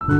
Sir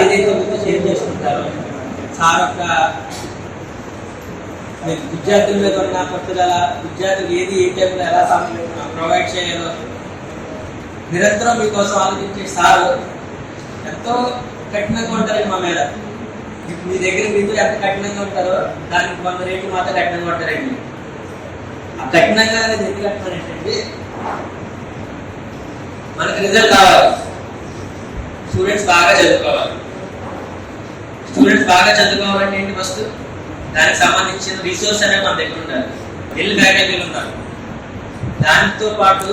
ఏదైతే ఉందో share చేసుకుంటారో సార్ యొక్క విద్యార్థుల మీద ఉన్న పట్టుదల, విద్యార్థులు ఏది ఏ టైంలో ఎలా ప్రొవైడ్ చేయాలో నిరంతరం మీకోసం ఆలోచించే సార్ ఎంతో కఠినంగా ఉంటారండి మా మీద. మీ దగ్గర మీతో ఎంత కఠినంగా ఉంటారో దానికి 100 రేట్లు మాత్రం కఠినంగా ఉంటారండి. ఆ కఠినంగా అనేది ఎందుకు కట్టినారంటే మనకి రిజల్ట్ కావాలి, స్టూడెంట్స్ బాగా చదువుకోవాలి. స్టూడెంట్స్ బాగా చదువుకోవాలంటే ఏంటి, ఫస్ట్ దానికి సంబంధించిన రిసోర్స్ అనేది మన దగ్గర ఉండాలి. ఫ్యాకల్టీలు ఉన్నారు. దాంతో పాటు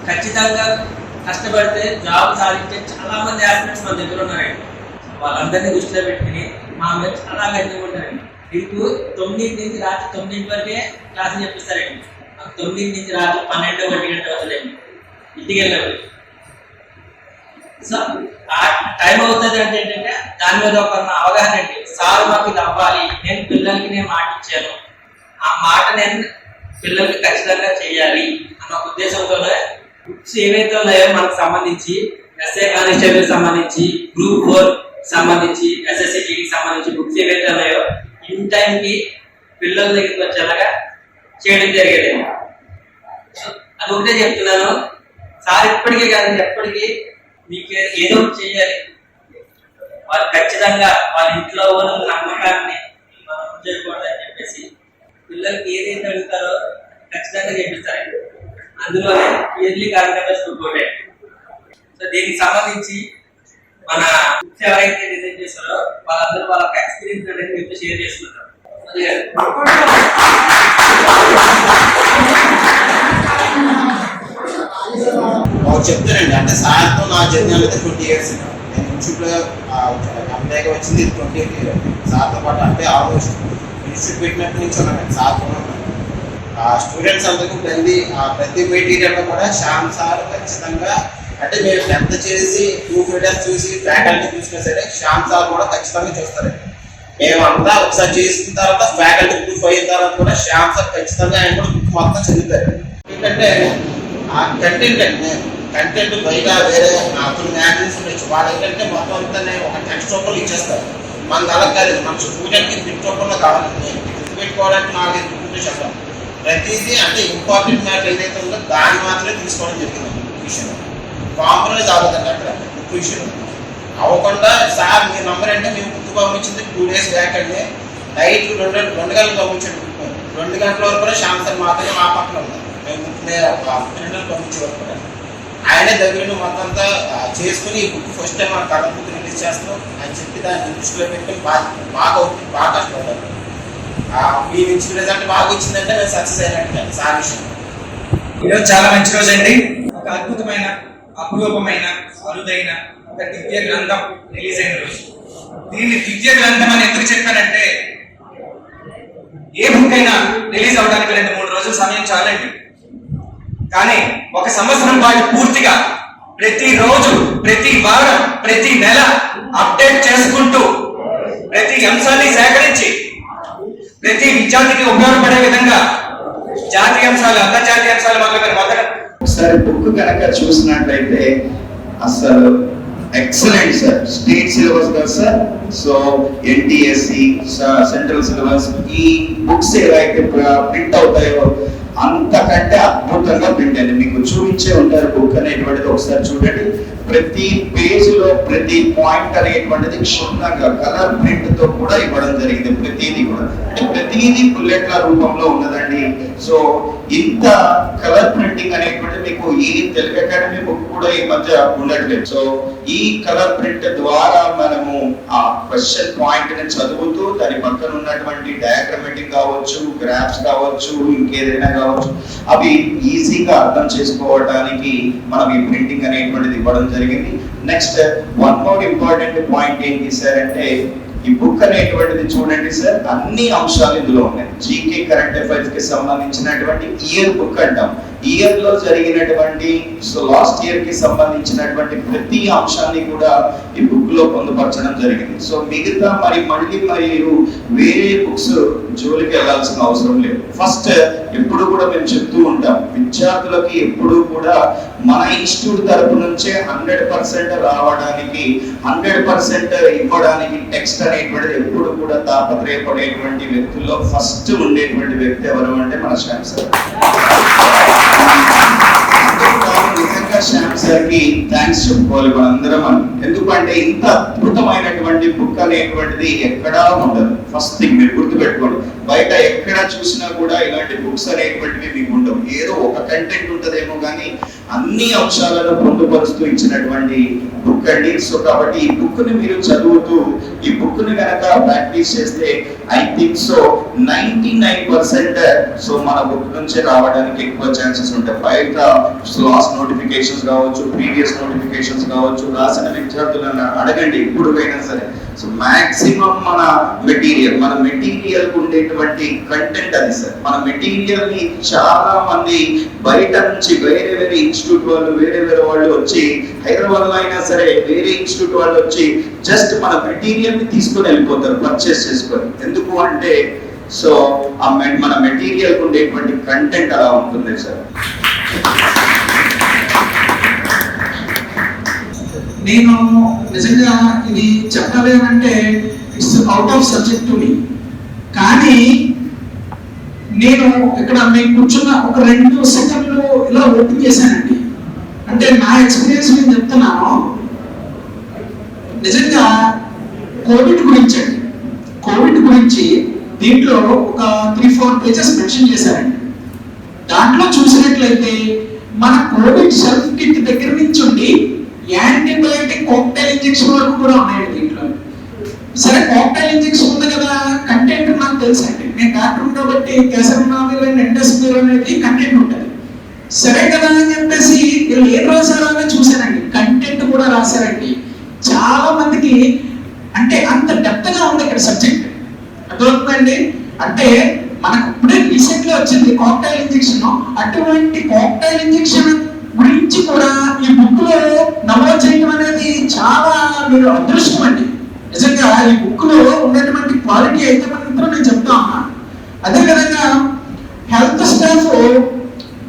ఖచ్చితంగా కష్టపడితే జాబ్ సాధించే చాలా మంది ఆస్పిరెంట్స్ మన దగ్గర ఉన్నారండి. వాళ్ళందరినీ దృష్టిలో పెట్టుకుని మా మీద చాలా కఠినంగా ఉంటారండి. మీకు 9 నుంచి రాత్రి 9 వరకే క్లాసులు చెప్పిస్తారండి. 9 నుంచి రాత్రి 12, 1 గంట వస్తుందండి ఇంటికి వెళ్ళినప్పుడు. సో ఆ టైం అవుతుంది అంటే ఏంటంటే దాని మీద ఒక అవగాహన అండి. సార్ మాకు ఇది అవ్వాలి, నేను పిల్లలకి నేను మాట ఇచ్చాను, ఆ మాట నేను పిల్లలకి ఖచ్చితంగా చేయాలి అన్న ఉద్దేశంతోనే బుక్స్ ఏవైతే ఉన్నాయో మనకు సంబంధించి ఎస్ఐ కానిస్టేబుల్ సంబంధించి, గ్రూప్ 4 సంబంధించి, SSC సంబంధించి బుక్స్ ఏవైతే ఉన్నాయో ఇన్ టైంకి పిల్లల దగ్గరికి వచ్చేలాగా చేయడం జరిగేది. అది ఒకటే చెప్తున్నాను, సార్ ఇప్పటికీ కాదు ఎప్పటికీ మీకు ఏదో చేయాలి. వాళ్ళు ఖచ్చితంగా వాళ్ళ ఇంట్లో ఉన్న నమ్మకాన్ని మనం చేయకూడదని చెప్పేసి పిల్లలకి ఏదైతే అడుగుతారో ఖచ్చితంగా చేపిస్తారు. అందులోనే ఇయర్లీ కార్యక్రమాలు ఇంకోటే. సో దీనికి సంబంధించి మన బుక్స్ ఎవరైతే డిజైన్ చేస్తారో వాళ్ళందరూ వాళ్ళ ఎక్స్పీరియన్స్ అనేది మీతో షేర్ చేసుకుంటారు. చెప్తానండి. అంటే సార్తో నా జర్నీ అనేది 20 years. నేను ఇన్స్టిట్యూట్లో కంపెనీగా వచ్చింది 28 years సార్తో పాటు. అంటే ఆల్మోస్ట్ ఇన్స్టిట్యూట్ పెట్టినప్పటి నుంచి ఉన్నాను సార్తో. స్టూడెంట్స్ అందరికీ ప్రతి మెటీరియల్లో కూడా శ్యామ్ సార్ ఖచ్చితంగా, అంటే మేము 10th చేసి 2 ఫీడర్స్ చూసి ఫ్యాకల్టీ చూసినా సరే శ్యామ్ సార్ కూడా ఖచ్చితంగా చూస్తారండి. మేమంతా ఒకసారి చేసిన తర్వాత ఫ్యాకల్టీ ప్రూఫ్ అయిన తర్వాత కూడా శ్యామ్ సార్ ఖచ్చితంగా ఆయన కూడా బుక్ మొత్తం చదువుతారు. ఎందుకంటే ఆ కంటెంట్ బయట వేరే కొన్ని మ్యాగజైన్స్ ఉండొచ్చు, వాళ్ళు ఏంటంటే మొత్తం అంతా ఒక టెక్స్ట్ రూపంలో ఇచ్చేస్తారు. మనకు అలా కాదు, మన స్టూడెంట్కి బిట్ రూపంలో కావాలి. గుర్తుపెట్టుకోవడానికి 4-5 బుక్లు చెప్పాలి. ప్రతిదీ అంటే ఇంపార్టెంట్ మ్యాటర్ ఏదైతే ఉందో దాన్ని మాత్రమే తీసుకోవడం జరిగింది. బుక్ విషయంలో కాంప్రమైజ్ అవ్వదండి. అక్కడ బుక్ విషయం అవ్వకుండా సార్ మీ నంబర్ అంటే మేము బుక్ పంపించింది 2 days బ్యాక్ అండి. నైట్ 2 గంటలకు పంపించండి. 2 గంటల వరకు కూడా శ్యామ్ సార్ మాత్రమే మా పక్కన ఉంది. మేము బుక్ ప్రింటర్ పంపించే వరకు కూడా ఆయనే దగ్గర మొత్తం అంతా చేసుకుని ఈ బుక్ ఫస్ట్ టైం మన కరెంట్ బుక్ రిలీజ్ చేస్తాం అని చెప్పి దాన్ని దృష్టిలో పెట్టుకుని బాగా కష్టపడ్డారు. మీ నుంచి రిజల్ట్ బాగా వచ్చిందంటే మేము సక్సెస్ అయినట్టు సార్ విషయం. ఈరోజు చాలా మంచి రోజు అండి. ఒక అద్భుతమైన, అపురూపమైన, అరుదైన ఒక దివ్య గ్రంథం రిలీజ్ అయిన రోజు. దీన్ని దివ్య గ్రంథం అని ఎందుకు చెప్పానంటే, ఏ బుక్ అయినా రిలీజ్ అవడానికి 2-3 రోజుల సమయం చాలండి. కానీ 1 సంవత్సరం పాటు పూర్తిగా ప్రతి రోజు, ప్రతి వారం, ప్రతి నెల అప్డేట్ చేసుకుంటూ ప్రతి అంశాన్ని సేకరించి ప్రతి విద్యార్థికి ఉపయోగపడే విధంగా జాతీయ అంశాలు, అంతర్జాతీయ అంశాలు మొదలు ఒకసారి బుక్ కనుక చూసినట్లయితే అసలు ఎక్సలెంట్ సార్. స్టేట్ సిలబస్ కదా sir. So NTSC, central syllabus, ఈ బుక్స్ ఏవైతే ప్రింట్ అవుతాయో అంతకంటే అద్భుతంగా ప్రింట్ అయింది. మీకు చూపించే ఉంటారు బుక్ అనేటువంటిది, ఒకసారి చూడండి. ప్రతి పేజ్ లో ప్రతి పాయింట్ అనేటువంటిది క్షుణ్ణంగా కలర్ ప్రింట్ తో కూడా ఇవ్వడం జరిగింది. ప్రతిదీ కూడా అంటే ప్రతిదీ బుల్లెట్ల రూపంలో ఉన్నదండి. సో ఇంత కలర్ ప్రింటింగ్ అనేటువంటిది మీకు ఈ తెలుగు అకాడమీ బుక్ కూడా ఈ మధ్య ఉండట్లేదు. సో ఈ కలర్ ప్రింట్ ద్వారా మనము ఆ క్వశ్చన్ పాయింట్ ని చదువుతూ దాని పక్కన ఉన్నటువంటి డయాగ్రమాటిక్ కావచ్చు, గ్రాఫ్స్ కావచ్చు, ఇంకేదైనా కావచ్చు, అవి ఈజీగా అర్థం చేసుకోవడానికి మనం ఈ ప్రింటింగ్ అనేటువంటిది ఇవ్వడం జరిగింది. Next one more important point ఏంటి సార్ అంటే, ఈ బుక్ అనేటువంటిది చూడండి సార్, అన్ని అంశాలు ఇందులో ఉన్నాయి. జీకే కరెంట్ అఫైర్స్ కి సంబంధించినటువంటి ఇయర్ బుక్ అంటాం. ఇయర్ లో జరిగినటువంటి లాస్ట్ ఇయర్ కి సంబంధించినటువంటి ప్రతి అంశాన్ని కూడా ఈ బుక్ లో పొందుపరచడం జరిగింది. సో మిగతా మళ్ళీ వేరే బుక్స్ జోలికి వెళ్ళాల్సిన అవసరం లేదు. ఫస్ట్ ఎప్పుడు కూడా మేము చెప్తూ ఉంటాం, విద్యార్థులకి ఎప్పుడు కూడా మన ఇన్స్టిట్యూట్ తరపు నుంచే 100% రావడానికి, 100% ఇవ్వడానికి టెక్స్ట్ అనేటువంటిది ఎప్పుడు కూడా తాపత్రయపడేటువంటి వ్యక్తుల్లో ఫస్ట్ ఉండేటువంటి వ్యక్తి ఎవరు అంటే మన శ్యామ్ సార్. నిజంగా శ్యామ్ సార్ కి థ్యాంక్స్ చెప్పుకోవాలి మనందరం అని. ఎందుకంటే ఇంత అద్భుతమైనటువంటి బుక్ అనేటువంటిది ఎక్కడా ఉండదు. ఫస్ట్ థింగ్ మీరు గుర్తుపెట్టుకోండి, బయట ఎక్కడ చూసినా కూడా ఇలాంటి బుక్స్ అనేటువంటివి మీకు ఉండవు. ఏదో ఒక కంటెంట్ ఉంటదేమో కానీ అన్ని అంశాలను పొందుపరుస్తూ ఇచ్చినటువంటి బుక్ అండి. సో కాబట్టి ఈ బుక్ ని మీరు చదువుతూ ఈ బుక్ ని కనుక ప్రాక్టీస్ చేస్తే ఐ థింక్ సో 99% సో మన బుక్ నుంచి రావడానికి ఎక్కువ ఛాన్సెస్ ఉంటాయి. బయట లాస్ట్ నోటిఫికేషన్స్ కావచ్చు, ప్రీవియస్ నోటిఫికేషన్స్ కావచ్చు, రాసిన విద్యార్థులను అడగండి ఇప్పుడుకైనా సరే. సో మాక్సిమం మన మెటీరియల్ ఉండేటువంటి కంటెంట్ అది సార్. మన మెటీరియల్ ని చాలా మంది బయట నుంచి వేరే ఇన్స్టిట్యూట్ వాళ్ళు, వేరే వాళ్ళు వచ్చి, హైదరాబాద్ లో అయినా సరే వేరే ఇన్స్టిట్యూట్ వాళ్ళు వచ్చి జస్ట్ మన మెటీరియల్ ని తీసుకొని వెళ్ళిపోతారు, పర్చేస్ చేసుకొని. ఎందుకు అంటే సో మన మెటీరియల్ ఉండేటువంటి కంటెంట్ అలా ఉంటుంది సార్. నేను నిజంగా ఇది చెప్పాలి అంటే it's out of subject to me. కానీ నేను ఇక్కడ మేము కూర్చున్న ఒక 2 సెకండ్లు ఇలా ఓపెన్ చేశానండి. అంటే నా ఎక్స్పీరియన్స్ నేను చెప్తున్నాను. నిజంగా కోవిడ్ గురించి దీంట్లో ఒక 3-4 పేజెస్ మెన్షన్ చేశారండి. దాంట్లో చూసినట్లయితే మన కోవిడ్ సెల్ఫ్ కిట్ దగ్గర నుంచి ఉండి యాంటీబయాటిక్ కాక్టైల్ ఇంజెక్షన్ వరకు కూడా ఉన్నాయండి దీంట్లో. సరే, కాక్టైల్ ఇంజెక్షన్ ఉంది కదా, కంటెంట్ నాకు తెలుసు అండి. నేను డాక్టర్ కాబట్టి క్యాసర్నావిల్ అండ్ ఎండోస్పిర్ అనేది కంటెంట్ ఉంటుంది. సరే కదా అని చెప్పేసి వీళ్ళు ఏం రాశారో అని చూశానండి. కంటెంట్ కూడా రాశారండి. చాలా మందికి అంటే అంత డెప్త్ గా ఉంది ఇక్కడ సబ్జెక్ట్. అర్థమవుతుందండి. అంటే మనకు ఇప్పుడే రీసెంట్ గా వచ్చింది కాక్టైల్ ఇంజెక్షన్. అటువంటి కాక్టైల్ ఇంజెక్షన్ గురించి కూడా ఈ బుక్ లో నమోదు చేయడం అనేది చాలా మీరు అదృష్టం అండి. నిజంగా ఈ బుక్ లో ఉన్నటువంటి క్వాలిటీ అయితే మాత్రం నేను చెప్తా ఉన్నా. అదే విధంగా హెల్త్ స్టాఫ్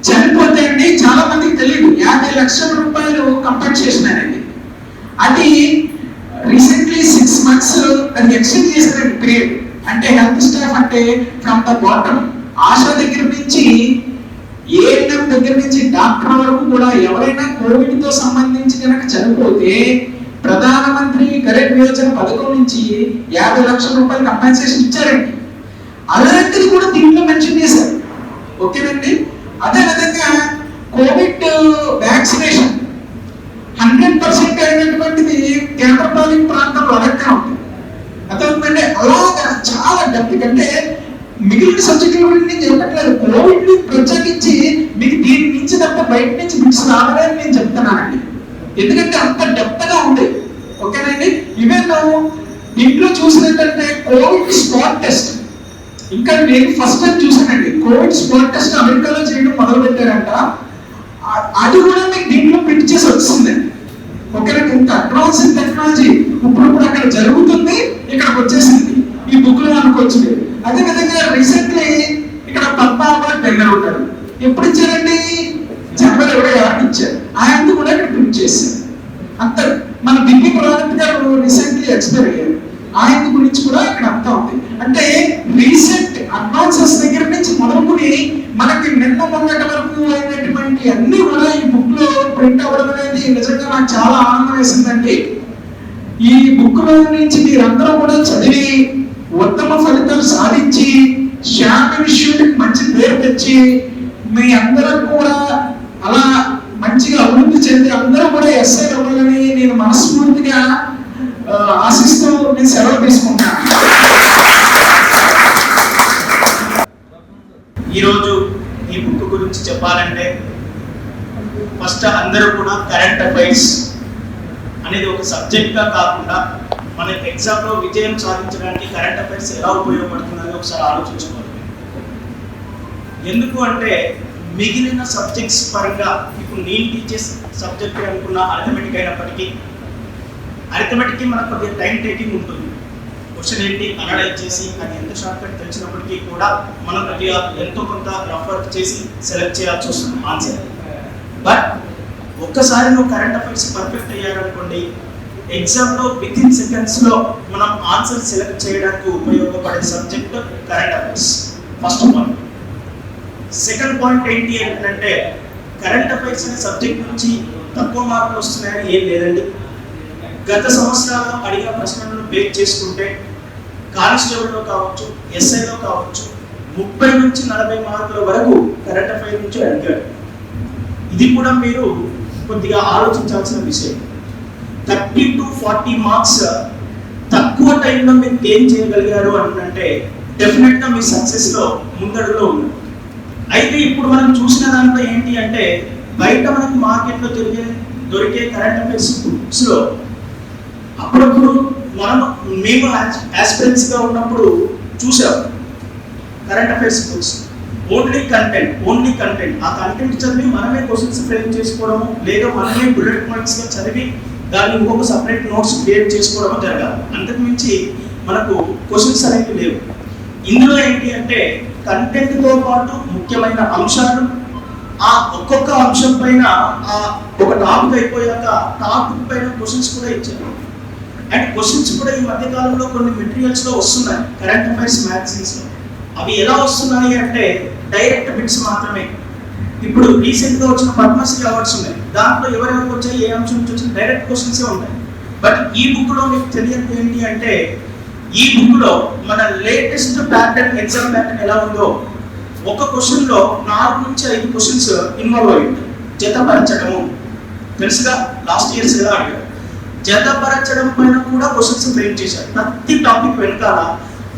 చనిపోతే అండి చాలా మందికి తెలియదు, 50 లక్షల రూపాయలు కంపెన్సేషన్ అనేది. అది రీసెంట్లీ 6 months అది ఎక్స్టెండ్ చేశారండి పీరియడ్. అంటే హెల్త్ స్టాఫ్ అంటే ఫ్రమ్ ద బాటమ్, ఆశా దగ్గర నుంచి ఏఎన్ఎం దగ్గర నుంచి డాక్టర్ వరకు కూడా ఎవరైనా కోవిడ్ తో సంబంధించి కనుక చనిపోతే ప్రధానమంత్రి గరీబ్ యోజన పథకం నుంచి 50 లక్షల రూపాయలు కంపెన్సేషన్ ఇచ్చారండి. అలాంటిది కూడా దీంట్లో మెన్షన్ చేశారు. ఓకేనండి. అదే విధంగా కోవిడ్ వ్యాక్సినేషన్ 100% అయినటువంటిది కేంద్రపాలిత ప్రాంతంలో అడగగా ఉంటుంది. అర్థమవుతుందంటే అలాగా చాలా డెప్త్. అంటే మిగిలిన సబ్జెక్టుల గురించి నేను చెప్పట్లేదు, కోవిడ్ ప్రత్యేకించి మీకు దీని నుంచి నుంచి తప్ప బయట నుంచి బిట్స్ రావాలని నేను చెప్తున్నానండి. ఎందుకంటే అంత డెప్త్ గా ఉంది. ఓకేనండి. ఈవెన్ దీంట్లో చూసినట్టంటే కోవిడ్ స్పాట్ టెస్ట్, ఇంకా నేను ఫస్ట్ టైం చూసానండి. కోవిడ్ స్పాట్ టెస్ట్ అమెరికాలో చేయడం మొదలు పెట్టారంట. అది కూడా మీకు దీంట్లో ప్రింట్ చేసి వచ్చిందండి. ఓకేనండి. ఇంత అడ్వాన్స్ టెక్నాలజీ ఇప్పుడు అక్కడ జరుగుతుంది, ఇక్కడికి వచ్చేసింది ఈ బుక్ లో అనుకోవచ్చు. అదే విధంగా రీసెంట్లీ ఇక్కడ పద్మావ టెండర్ ఉంటారు. ఎప్పుడు ఇచ్చారండి? జనవరి 26 ఇచ్చారు. ఆయన కూడా ఇక్కడ ప్రింట్ చేశారు. అంత మన దివ్య ప్రాజెక్ట్ గారు రీసెంట్లీ ఎక్స్పైర్ అయ్యారు. ఆయన గురించి కూడా ఇక్కడ అంతా ఉంది. అంటే రీసెంట్ అడ్వాన్సెస్ దగ్గర నుంచి మొదలుకొని మనకి నిన్న మొన్నటి వరకు అయినటువంటి అన్ని కూడా ఈ బుక్ లో ప్రింట్ అవ్వడం అనేది నిజంగా నాకు చాలా ఆనందం వేసిందండి. ఈ బుక్ లో నుంచి మీరందరూ కూడా చదివి ఉత్తమ ఫలితాలు సాధించి శ్యామ విశ్వానికి మంచి పేరు తెచ్చి మీ అందరూ కూడా అలా మంచిగా అభివృద్ధి చెంది అందరూ కూడా ఎస్ఐ అవ్వాలని నేను మనస్ఫూర్తిగా ఆశిస్తూ నేను సెలవు తీసుకుంటాను. ఈరోజు ఈ బుక్ గురించి చెప్పాలంటే ఫస్ట్ అందరూ కూడా కరెంట్ అఫైర్స్ అనేది ఒక సబ్జెక్ట్గా కాకుండా మన ఎగ్జామ్లో విజయం సాధించడానికి కరెంట్ అఫైర్స్ ఎలా ఉపయోగపడుతుందని ఒకసారి ఆలోచించుకోవాలి. ఎందుకు అంటే మిగిలిన సబ్జెక్ట్స్ పరంగా ఇప్పుడు నేను టీచే సబ్జెక్ట్ అనుకున్న అర్థమెటిక్ అయినప్పటికీ అర్థమెటిక్కి మనకు కొద్దిగా టైం టేకింగ్ ఉంటుంది. క్వశ్చన్ ఏంటి అనలైజ్ చేసి అది ఎంత షార్ట్ కట్ తెలిసినప్పటికీ కూడా మనం కొద్దిగా ఎంతో కొంత రఫ్ వర్క్ చేసి సెలెక్ట్ చేయాల్సి వస్తుంది ఆన్సర్. బట్ ఒక్కసారి నువ్వు కరెంట్ అఫైర్స్ పర్ఫెక్ట్ అయ్యారనుకోండి, ఎగ్జామ్లో విత్ ఇన్ సెకండ్స్లో మనం ఆన్సర్ సెలెక్ట్ చేయడానికి ఉపయోగపడే subject current affairs. First point. Second point ఏంటి అంటే కరెంట్ అఫైర్స్ అనే సబ్జెక్ట్ నుంచి తక్కువ మార్కులు వస్తున్నాయని ఏం లేదండి. గత సంవత్సరాల్లో అడిగిన ప్రశ్నలను బేస్ చేసుకుంటే కానిస్టేబుల్లో కావచ్చు, ఎస్ఐలో కావచ్చు 30 నుంచి 40 మార్కుల వరకు కరెంట్ అఫైర్ నుంచి అడిగాడు. ఇది కూడా మీరు కొద్దిగా ఆలోచించాల్సిన విషయం. 30 to 40 మార్క్స్ తక్కువ టైంలో మీరు ఏం చేయగలిగారు అంటే డెఫినెట్గా మీ సక్సెస్లో ముందడుగులో ఉన్నారు. అయితే ఇప్పుడు మనం చూసిన దాంట్లో ఏంటి అంటే బయట మనకి మార్కెట్లో దొరికే కరెంట్ అఫైర్స్ బుక్స్లో అప్పుడప్పుడు మేము ఆస్పిరెంట్స్గా ఉన్నప్పుడు చూసాం current affairs books only content ఆ కంటెంట్ చదివి మనమే క్వశ్చన్స్ ఫ్రేమ్ చేసుకోవడము, లేదా మనమే బుల్లెట్ పాయింట్స్గా చదివి దాన్ని ఇంకొక సపరేట్ నోట్స్ క్రియేట్ చేసుకోవడము జరగాలి. అంతకుమించి మనకు క్వశ్చన్స్ అనేవి లేవు. ఇందులో ఏంటి అంటే కంటెంట్తో పాటు ముఖ్యమైన అంశాలు, ఆ ఒక్కొక్క అంశం పైన ఒక టాపిక్ అయిపోయాక టాపిక్ పైన క్వశ్చన్స్ కూడా ఇచ్చారు. అండ్ క్వశ్చన్స్ కూడా ఈ మధ్య కాలంలో కొన్ని మెటీరియల్స్లో వస్తున్నాయి కరెంట్ అఫైర్స్ మ్యాగజైన్స్లో. అవి ఎలా వస్తున్నాయి అంటే డైరెక్ట్ బిట్స్ మాత్రమే. ఇప్పుడు రీసెంట్గా వచ్చిన పద్మశ్రీ అవార్డ్స్ ఉన్నాయి, దాంట్లో ఎవరెవరికి వచ్చాయి, ఏ అంశం నుంచి వచ్చిన డైరెక్ట్ క్వశ్చన్సే ఉంటాయి. బట్ ఈ బుక్లో మీకు తెలియదు ఏంటి అంటే ఈ బుక్లో మన లేటెస్ట్ ప్యాటర్న్, ఎగ్జామ్ ప్యాటర్న్ ఎలా ఉందో ఒక క్వశ్చన్లో 4 నుంచి 5 క్వశ్చన్స్ ఇన్వాల్వ్ అయ్యి ఉంటాయి. జతపరచడము తెలుసుగా, లాస్ట్ ఇయర్స్ ఎలా అడిగారు. జతపరచడం పైన కూడా క్వశ్చన్స్ ఫ్రేమ్ చేశారు. ప్రతి టాపిక్ వెనకాల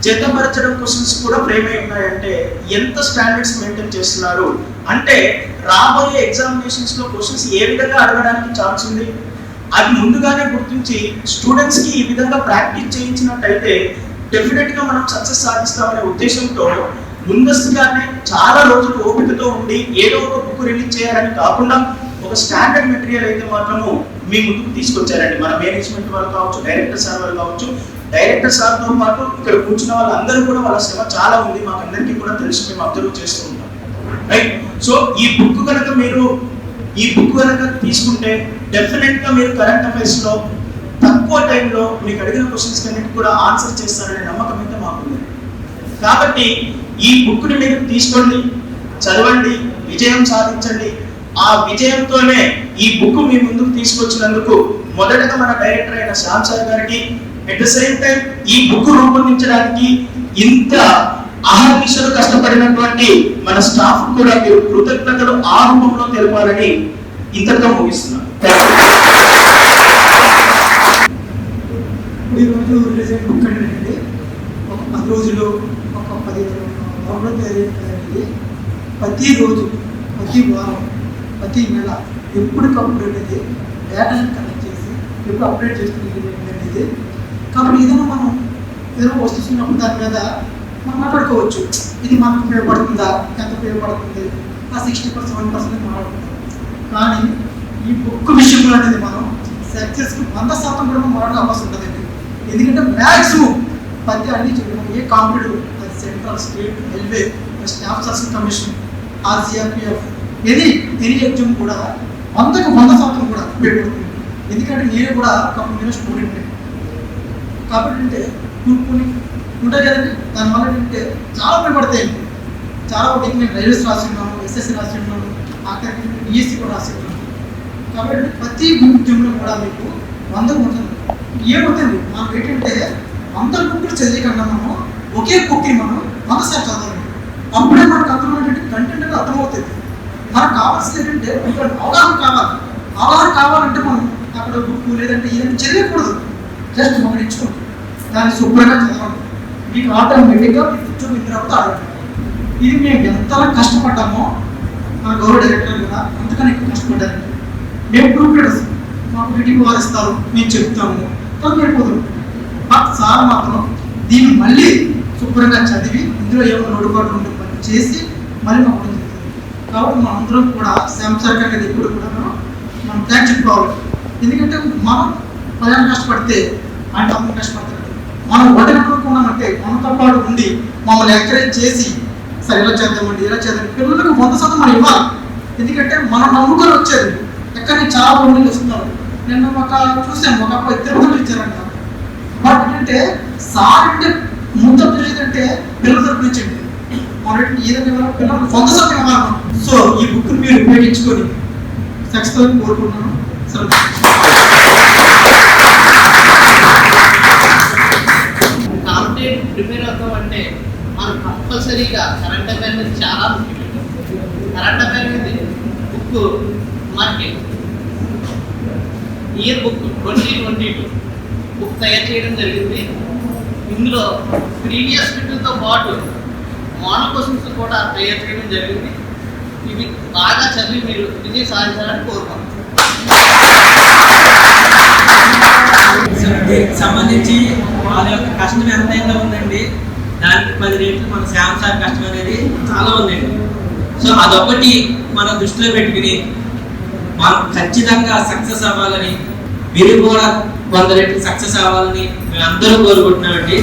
జతపరచడం క్వశ్చన్స్ కూడా ఫ్రేమ్ అయి ఉన్నాయంటే ఎంత స్టాండర్డ్స్ మెయింటైన్ చేస్తున్నారు అంటే రాబోయే ఎగ్జామినేషన్స్లో క్వశ్చన్స్ ఏ విధంగా అడగడానికి ఛాన్స్ ఉంది అది ముందుగానే గుర్తించి స్టూడెంట్స్కి ఈ విధంగా ప్రాక్టీస్ చేయించినట్టయితే డెఫినెట్గా మనం సక్సెస్ సాధిస్తామనే ఉద్దేశంతో ముందస్తుగానే చాలా రోజులు ఓపికతో ఉండి ఏదో ఒక బుక్ రిలీజ్ చేయాలని కాకుండా ఒక స్టాండర్డ్ మెటీరియల్ అయితే మాత్రము మీ ముందుకు తీసుకొచ్చారండి. మన మేనేజ్మెంట్ వాళ్ళు కావచ్చు, డైరెక్టర్ సార్ వాళ్ళు కావచ్చు. డైరెక్టర్ సార్తో పాటు ఇక్కడ కూర్చున్న వాళ్ళందరూ కూడా వాళ్ళ శ్రమ చాలా ఉంది, మాకందరికీ కూడా తెలుసు, మేము అబ్జర్వ్ చేస్తూ ఉంటాం. రైట్. సో ఈ బుక్ కనుక తీసుకుంటే డెఫినెట్గా మీరు కరెంట్ అఫైర్స్లో తక్కువ టైంలో మీకు అడిగిన క్వశ్చన్స్ కన్నిటి కూడా ఆన్సర్ చేస్తారనే నమ్మకం అయితే మాకుంది. కాబట్టి ఈ బుక్ని మీరు తీసుకోండి, చదవండి, విజయం సాధించండి. ఆ విజయంతోనే ఈ బుక్ మీ ముందుకు తీసుకొచ్చినందుకు మొదటగా మన డైరెక్టర్ అయిన శ్యామ్ సార్ గారికి, అట్ ద సేమ్ టైం ఈ బుక్ రూపొందించడానికి ఇంత అహర్నిశలు కష్టపడినటువంటి మన స్టాఫ్ కూడా మీరు కృతజ్ఞతలు ఆ రూపంలో తెలపాలని ఇంతటితో ముగిస్తున్నాను. ఈరోజు రిలీజ్ అయిన బుక్ అంటే ఒక 10 రోజులు, ఒక 15 రోజులు ప్రతిరోజు, ప్రతి వారం ప్రతి నెల ఎప్పటికప్పుడు అనేది డేటాని కలెక్ట్ చేసి ఎప్పుడు అప్డేట్ చేస్తుంది అనేది. కాబట్టి ఏదైనా మనం ఏదైనా వస్తున్నప్పుడు దాని మీద మనం మాట్లాడుకోవచ్చు, ఇది మనకు ఉపయోగపడుతుందా, ఎంత ఉపయోగపడుతుంది, ఆ 60% 70% మాట్లాడుకుంటాం. కానీ ఈ బుక్ విషయంలో అనేది మనం సక్సెస్కి 100% కూడా మాట్లాడే అవకాశం ఉంటుందండి. ఎందుకంటే మ్యాక్సిమం ప్రతి అన్ని చెప్పినాం, ఏ కాంపిటేటివ్ అది central, state, railway, staff selection commission, RCRPF, any exam కూడా 100% కూడా ఉపయోగపడుతుంది. ఎందుకంటే నేను కూడా కంపెనీలో స్టూడెంట్ కాబట్టి అంటే కొన్ని ఉంటాయి కదండి, దానివల్ల ఏంటంటే చాలా ఉపయోగపడతాయండి. చాలా ఒకటి నేను రైల్వేస్ రాసి ఉన్నాను, ఎస్ఎస్సి రాసి ఉన్నాను, ఆఖరికి ఈఎస్సీ కూడా రాసి ఉన్నాను. కాబట్టి ప్రతి ఉద్యమంలో కూడా మీకు 100 ఉంటుంది. ఏమవుతుంది మనం ఏంటంటే 100 బుక్లు చదివకుండా మనం ఒకే బుక్ని మనం 100 సార్లు చదవాలి. అప్పుడే మనకు అర్థమైనటువంటి కంటెంట్ అనేది అర్థమవుతుంది. మనకు కావాల్సింది ఏంటంటే అవగాహన కావాలంటే మనం అక్కడ బుక్ లేదంటే ఏదైనా చదివకూడదు, జస్ట్ మనం ఇచ్చుకుంటాం దాన్ని శుభ్రంగా చదవండి. మీకు ఆటోమేటిక్గా మీకు ఉద్యోగం తర్వాత ఆడండి. ఇది మేము ఎంతలా కష్టపడ్డామో మన గౌరవ డైరెక్టర్ కూడా అంతకన్నా ఎక్కువ కష్టపడ్డారండి. మేము ప్రూఫ్ రీడర్స్, మాకు మీటింగ్ వారు ఇస్తారు, మేము చెప్తాము, తను వెళ్ళిపోతాం. బట్ సార్ మాత్రం దీన్ని మళ్ళీ శుభ్రంగా చదివి ఇందులో ఏమైనా లోటుపాట్లు ఉంటే పని చేసి మళ్ళీ మాకు జరుగుతుంది. కాబట్టి మనం అందరం కూడా శాంసంగ్ అనేది ఎప్పుడు కూడా మనం థ్యాంక్స్ చెప్పుకోవాలి. ఎందుకంటే మనం ప్రజలు కష్టపడితే ఆయన అందరూ కష్టపడతారు. మనం ఒడగనుకున్నామంటే మనతో పాటు ఉండి మమ్మల్ని ఎంకరేజ్ చేసి సరే ఇలా చేద్దామండి, ఇలా చేద్దాం, పిల్లలకు 100% మనం ఇవ్వాలి. ఎందుకంటే మనం నమ్ముకొని వచ్చేది ఎక్కడ నుంచి చాలా మంది వస్తున్నారు. నేను చూసాను, ఒక అబ్బాయి తిరుపతిలో ఇచ్చారంట. బట్ ఏంటంటే సార్ అంటే ముందు తెలియదంటే పిల్లల తరపు నుంచి మనం ఏదైనా పిల్లలకు 100% ఇవ్వాలి. సో ఈ బుక్ మీరు ఉపయోగించుకొని సక్సెస్ కోరుకుంటున్నాను. సరే కాంపిటేటివ్ ప్రిపేర్ అవుతాం అంటే మనం కంపల్సరీగా కరెంట్ అఫైర్ అనేది చాలా ముఖ్యం. కరెంట్ అఫైర్ అనేది బుక్ మనకి ఇయర్ బుక్ 2022 బుక్ తయారు చేయడం జరిగింది. ఇందులో ప్రీవియస్ బిట్లతో పాటు మోడల్ క్వశ్చన్స్ కూడా తయారు చేయడం జరిగింది. ఇవి బాగా చదివి మీరు విజయం సాధించాలని కోరుకుంటున్నాను. దీనికి సంబంధించి వాళ్ళ యొక్క కష్టం ఎంతైనా ఉందండి, దానికి 10 రెట్లు మన శ్యామ్ సార్ కష్టం అనేది చాలా ఉందండి. సో అదొకటి మనం దృష్టిలో పెట్టుకుని మనం ఖచ్చితంగా సక్సెస్ అవ్వాలని, మీరు కూడా 100 రెట్లు సక్సెస్ అవ్వాలని మేము అందరూ కోరుకుంటున్నామండి.